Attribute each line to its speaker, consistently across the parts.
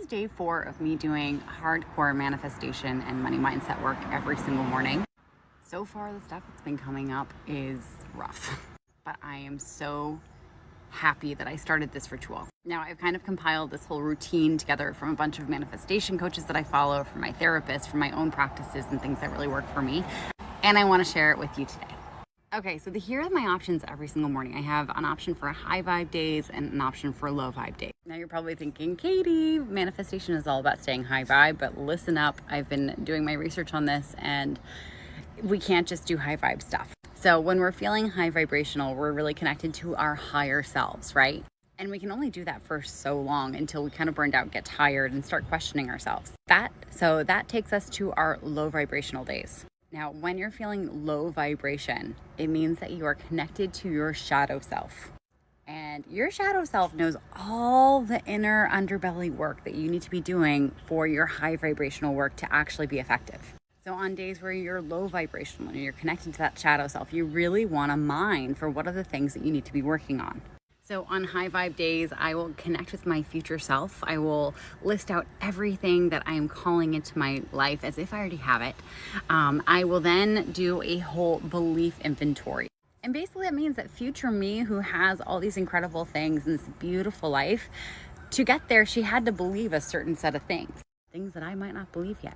Speaker 1: is day 4 of me doing hardcore manifestation and money mindset work every single morning. So far, the stuff that's been coming up is rough, but I am so happy that I started this ritual. Now, I've kind of compiled this whole routine together from a bunch of manifestation coaches that I follow, from my therapist, from my own practices and things that really work for me, and I want to share it with you today. Okay, so here are my options every single morning. I have an option for high vibe days and an option for low vibe days. Now you're probably thinking, Katie, manifestation is all about staying high vibe, but listen up. I've been doing my research on this and we can't just do high vibe stuff. So when we're feeling high vibrational, we're really connected to our higher selves, right? And we can only do that for so long until we kind of burned out, get tired, and start questioning ourselves. So that takes us to our low vibrational days. Now, when you're feeling low vibration, it means that you are connected to your shadow self. And your shadow self knows all the inner underbelly work that you need to be doing for your high vibrational work to actually be effective. So on days where you're low vibrational and you're connected to that shadow self, you really want to mine for what are the things that you need to be working on. So on high vibe days, I will connect with my future self. I will list out everything that I am calling into my life as if I already have it. I will then do a whole belief inventory. And basically that means that future me, who has all these incredible things in this beautiful life, to get there, she had to believe a certain set of things that I might not believe yet.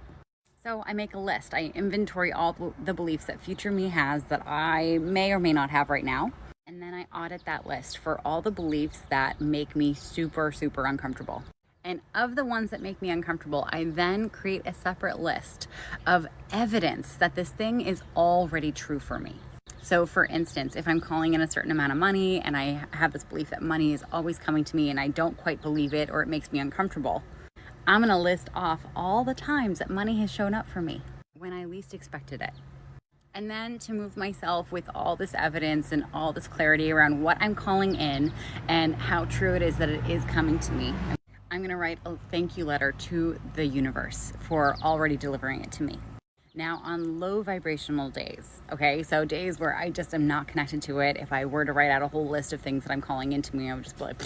Speaker 1: So I make a list. I inventory all the beliefs that future me has that I may or may not have right now. And then I audit that list for all the beliefs that make me super, super uncomfortable. And of the ones that make me uncomfortable, I then create a separate list of evidence that this thing is already true for me. So for instance, if I'm calling in a certain amount of money and I have this belief that money is always coming to me and I don't quite believe it or it makes me uncomfortable, I'm going to list off all the times that money has shown up for me when I least expected it. And then to move myself with all this evidence and all this clarity around what I'm calling in and how true it is that it is coming to me, I'm going to write a thank you letter to the universe for already delivering it to me. Now on low vibrational days, okay, so days where I just am not connected to it, if I were to write out a whole list of things that I'm calling into me, I would just be like,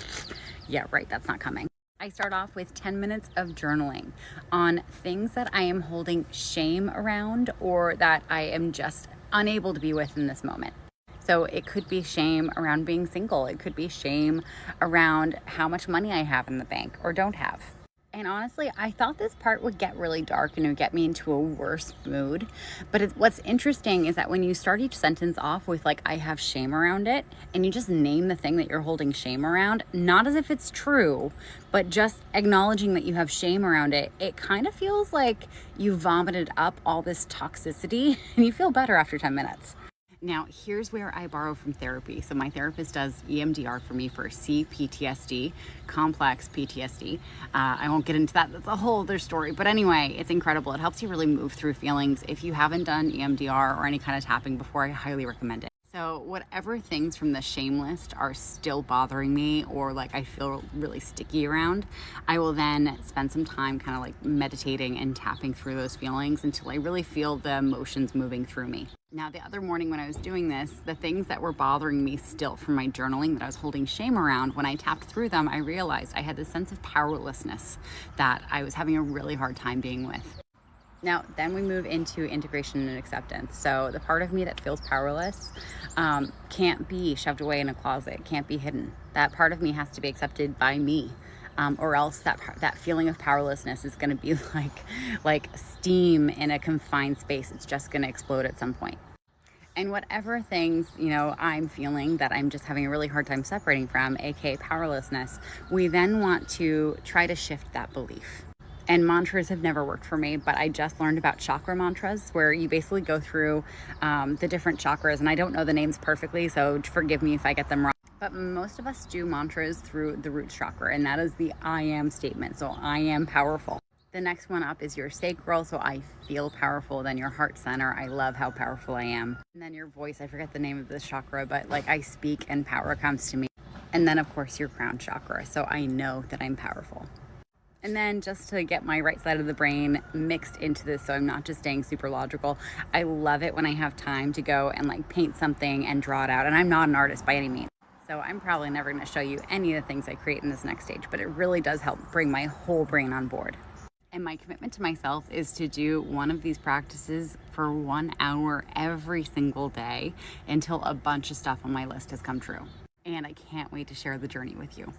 Speaker 1: yeah, right, that's not coming. I start off with 10 minutes of journaling on things that I am holding shame around or that I am just unable to be with in this moment. So it could be shame around being single. It could be shame around how much money I have in the bank or don't have. And honestly, I thought this part would get really dark and it would get me into a worse mood. But what's interesting is that when you start each sentence off with like, I have shame around it, and you just name the thing that you're holding shame around, not as if it's true, but just acknowledging that you have shame around it, it kind of feels like you vomited up all this toxicity and you feel better after 10 minutes. Now, here's where I borrow from therapy. So my therapist does EMDR for me for CPTSD, complex PTSD. I won't get into that. That's a whole other story. But anyway, it's incredible. It helps you really move through feelings. If you haven't done EMDR or any kind of tapping before, I highly recommend it. So whatever things from the shame list are still bothering me or like I feel really sticky around, I will then spend some time kind of like meditating and tapping through those feelings until I really feel the emotions moving through me. Now, the other morning when I was doing this, the things that were bothering me still from my journaling that I was holding shame around, when I tapped through them, I realized I had this sense of powerlessness that I was having a really hard time being with. Now, then we move into integration and acceptance. So the part of me that feels powerless can't be shoved away in a closet, can't be hidden. That part of me has to be accepted by me. Or else that feeling of powerlessness is going to be like steam in a confined space. It's just going to explode at some point. And whatever things, I'm feeling that I'm just having a really hard time separating from, aka powerlessness, we then want to try to shift that belief. And mantras have never worked for me, but I just learned about chakra mantras where you basically go through the different chakras. And I don't know the names perfectly, so forgive me if I get them wrong. But most of us do mantras through the root chakra, and that is the I am statement. So I am powerful. The next one up is your sacral. So I feel powerful. Then your heart center. I love how powerful I am. And then your voice. I forget the name of this chakra, but like I speak and power comes to me. And then of course your crown chakra. So I know that I'm powerful. And then just to get my right side of the brain mixed into this so I'm not just staying super logical, I love it when I have time to go and like paint something and draw it out. And I'm not an artist by any means. So I'm probably never going to show you any of the things I create in this next stage, but it really does help bring my whole brain on board. And my commitment to myself is to do one of these practices for 1 hour every single day until a bunch of stuff on my list has come true. And I can't wait to share the journey with you.